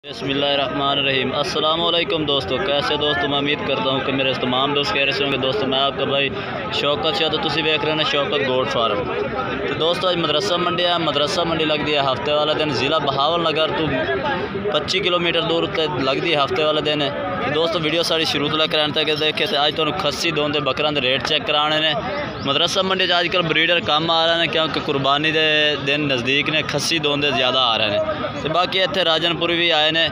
बिस्मिल्लाहिर्रहमानिर्रहीम। अस्सलाम वालेकुम दोस्तों, कैसे दोस्तों मैं उम्मीद करता हूँ कि मेरे तमाम दोस्त कह रहे होंगे। दोस्तों मैं आपका भाई शौकत शाह, तो तुम देख रहे हैं शौकत गोट फार्म। तो दोस्तों आज मदरसा मंडी है, मदरसा मंडी लगती है हफ्ते वाले दिन ज़िला बहावल नगर तो 25 किलोमीटर दूर तक लगती है हफ्ते वाले दिन। तो दोस्तों वीडियो सारी शुरू तो लेकर आने तक देखे तो अज तुम खस्सी दोंदे बकरां दे रेट चेक कराने ने। मदरसा मंडी अजकल ब्रीडर कम आ रहे हैं क्योंकि कुर्बानी के दिन नज़दीक ने, खस्सी दोंदे ज़्यादा आ रहे हैं। तो बाकी इतने राजनपुरी भी आए ने,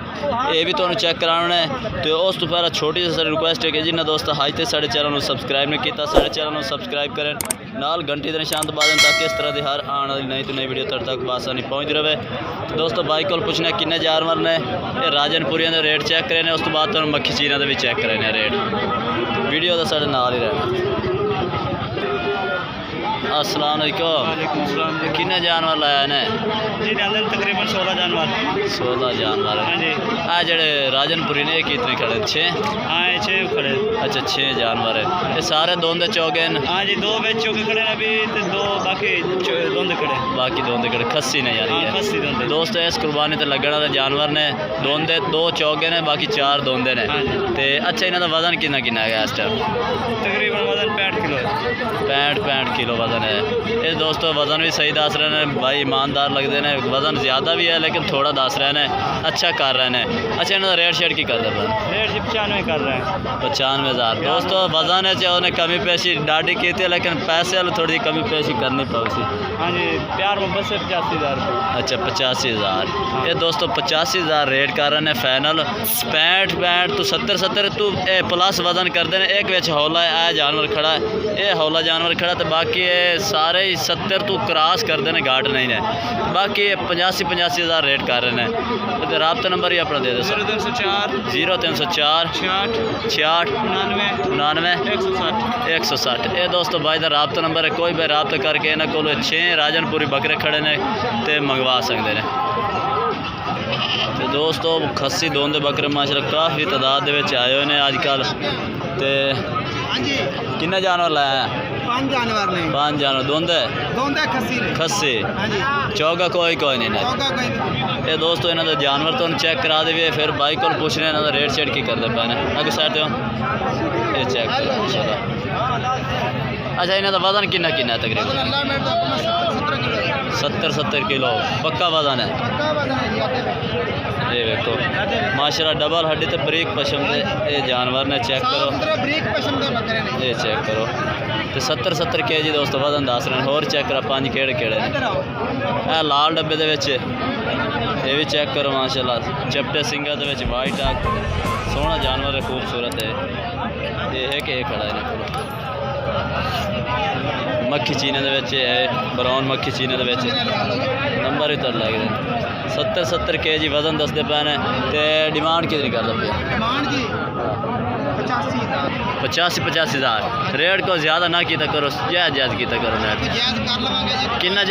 ये भी तुहानू चेक कराने। तो उस तो पहले छोटी सी सारी रिक्वेस्ट है कि जिन्हें दोस्त अज तक साढ़े चैनल को सबसक्राइब नहीं किया, साढ़े चैनल को सबसक्राइब करें, नाल घंटी के निशान दबा दें ताकि इस तरह की हर आने वाली नई तो नई वीडियो तुहाडे तक आसानी पहुँच रहे। तो दोस्तों भाई को पूछना किन्ने जानवर ने, ये राजनपुरियों के रेट चेक करें, उस तो बाद तुहानू मक्खी चीना के भी चेक करें रेट। वीडियो तो साढ़े नाल ही रहना। अस्सलाम वालेकुम। किन्ने जानवर लाया ने? जी तकरीबन 16 जानवर। 16 जानवर। हाँ जी। आ जड़े राजनपुरी ने कितने खड़े? 6। हाँ ये 6 खड़े। अच्छा 6 जानवर है, ये सारे दोंदे चौगे न? हाँ जी, 2 बेच चौके खड़े हैं अभी, तो 2 बाकी दोंदे खड़े। बाकी दोंदे खड़े खस्सी ने यानी है। खस्सी दोंदे। दोस्त इस कुर्बानी ते लगने वाले जानवर ने, दोंदे 2 चौगे ने, बाकी 4 दोंदे ने। ते अच्छा इन्हां दा वजन कितना कितना है इस टाइम? तकरीबन वजन 65 किलो है। 65 किलो वजन है। ये दोस्तों वजन भी सही दस रहे हैं भाई, ईमानदार लगते हैं। वजन ज़्यादा भी है लेकिन थोड़ा दस रहे हैं, अच्छा कर रहे हैं। अच्छा इन्होंने रेट शेट की कर दे? रेट 95 कर रहे हैं। 95,000। दोस्तों वजन है चाहे उन्हें कमी पेशी डाढ़ी की थी, लेकिन पैसे वाले थोड़ी कमी पेशी करनी पड़ी। हाँ जी, प्यार मोहब्बत से 85,000। अच्छा 85,000। ये दोस्तों 85,000 रेट कर रहे हैं फाइनल। 65 तो 70 तू प्लस वजन कर देने। एक विच हौला है जानवर खड़ा है, ये हौला जानवर खड़ा, तो बाकी ये सारे ही 70 तू क्रॉस कर देने, घाट नहीं है। बाकी 85,000 रेट कर रहे हैं। तो रब्ता नंबर ही अपना दे दो। 0304 0304 66 99 160। ये दोस्तों भाई का रब्ता नंबर है, कोई भी रब्ता करके इन्होंने को 6 राजनपुरी बकरे खड़े ने तो मंगवा सकते हैं। तो दोस्तों खस्सी दोंदे बकरे माशाल्लाह काफ़ी तादाद आए हुए हैं अजकल। तो किन्ने जानवर लाया? 5 जानवर ने। 5 जानवर दोंदे खस्सी। चौगा कोई नहीं है। ये दोस्तों इन्होंने जानवर तो चेक करा दे, फिर बाइक को पूछ रहे हैं रेट शेट की करते पे ने। अगर साइड दो ये चेक करो इंशाल्लाह। अच्छा इन्हों का वजन किन्ना है तकरीबन? 70 किलो पक्का वजन है। ये देखो माशाल्लाह डबल हड्डी तो बरीक पशम के ये जानवर ने, चेक करो ये चेक करो। तो 70 kg दोस्तों वजन दस रहे हैं। होर चेक करो 5 केड़े लाल डब्बे दे विच, ये भी चेक करो माशाल्लाह चपटे सिंगा दे विच वाइट आग सोहना जानवर है, खूबसूरत है। ये है कि खड़ा है मक्खी चीने दे विच है, ब्राउन मक्खी चीने दे विच नंबर ही तो लग रहे। 70 kg वजन दसते पे ने। तो डिमांड कितनी कर दे? 85,000। रेट को ज़्यादा ना किया करो, जायज़ किया करो। कितना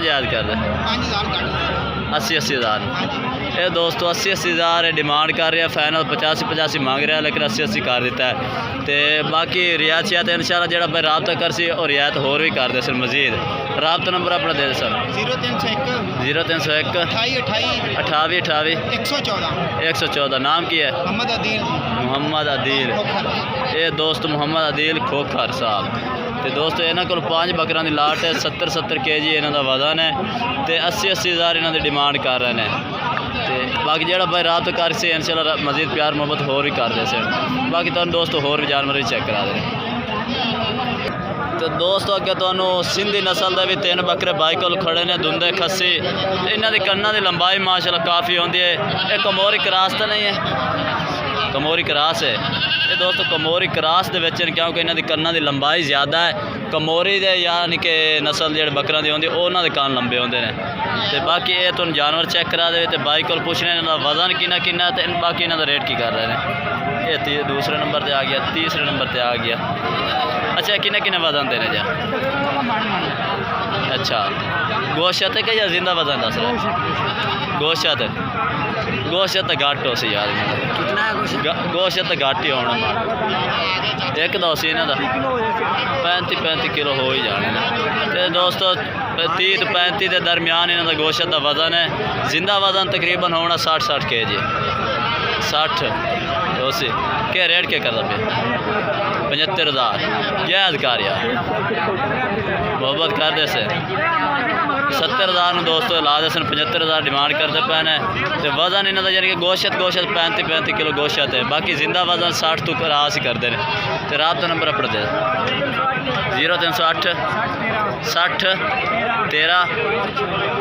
जायज़ कर दे? 80,000। ये दोस्तों 80,000 डिमांड कर रहा है, फाइनल 85 मांग रहा है, लेकिन 80 कर दिता है। तो बाकी रियायत शियात इंशाल्लाह जो भाई रब्ता कर सी और रियायत होर भी कर दे सर मजीद। रब्ता नंबर अपना दे दे सर। 0301 28 114। नाम की है? मोहम्मद अदील। ये दोस्त मोहम्मद अदील खोखर साहब। तो दोस्तों इन्होंने को 5 बकरां की लाट है। 70 kg इन्हों का वजन है। तो 80,000 इन्हों की डिमांड कर रहे हैं। तो बाकी जो भाई रात कर से इंशाल्लाह मजीद प्यार मोहब्बत होर भी कर दे सर। बाकी तुम दोस्तों होर भी जानवर भी चेक करा दें। तो दोस्तों अगे तो सिंधी नस्ल के भी 3 बकरे बाई को खड़े ने, दुंदे खस्सी। इन्हों की कन्ना की लंबाई माशाल्लाह काफ़ी होती है। एक कमोरी क्रॉस तो नहीं है? कमोरी क्रॉस है ये दोस्तों। कमोरी क्रॉस के क्योंकि इन्हों की कन्ना की लंबाई ज़्यादा है। कमोरी दे यानी कि नस्ल जो बकरा की होंगी उन्होंने कान लंबे होंगे ने। तो बाकी ये तुम जानवर चेक करा दे। तो बाई को पूछने इन्हों का वजन किन्ना तो बाकी इन्हों का रेट की कर रहे हैं। ये दूसरे नंबर पर आ गया, तीसरे नंबर पर आ गया। अच्छा किन्ने वजन देने जा? अच्छा गोश्त है कि या जिंदा वजन दस रहा? गोश्त गोश्त तो घट हो सी यार कितना है गोश्त? गोश्त तो घट ही होना एक दो सी इन्हों 35 किलो हो ही जाने ने तो दोस्तों 30 तो 35 के दरमियान इन्हों का गोश्त का वजन है जिंदा वजन तकरीबन होना 60 kg 60 तो उसी क्या रेट क्या करता पे 75,000 क्या अधिकार यार मोहब्बत कर दे से 70,000 दोस्तों ला दे 75,000 डिमांड करते पे ने तो वजन इन्हों का यानी कि गोश्त 35 किलो गोश्त है बाकी जिंदा वजन 60 तो रास ही करते हैं तो रात नंबर अपना दे 0308 60 13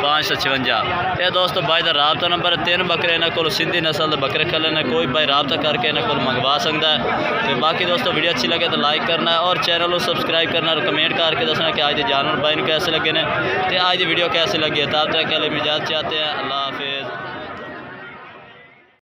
556 ये दोस्तों भाई का रबता नंबर 3 बकरे इन्हों को सिंधी नस्ल के बकरे खले ने कोई भाई रबता करके इन्हों को मंगवा सकता है तो बाकी दोस्तों वीडियो अच्छी लगे तो लाइक करना है और चैनल को सब्सक्राइब करना और कमेंट करके दसना कि आज के जानवर भाई कैसे लगे ने तो आज की वीडियो कैसे लगी है तब तक के लिए इजाज़त चाहते हैं अल्लाह।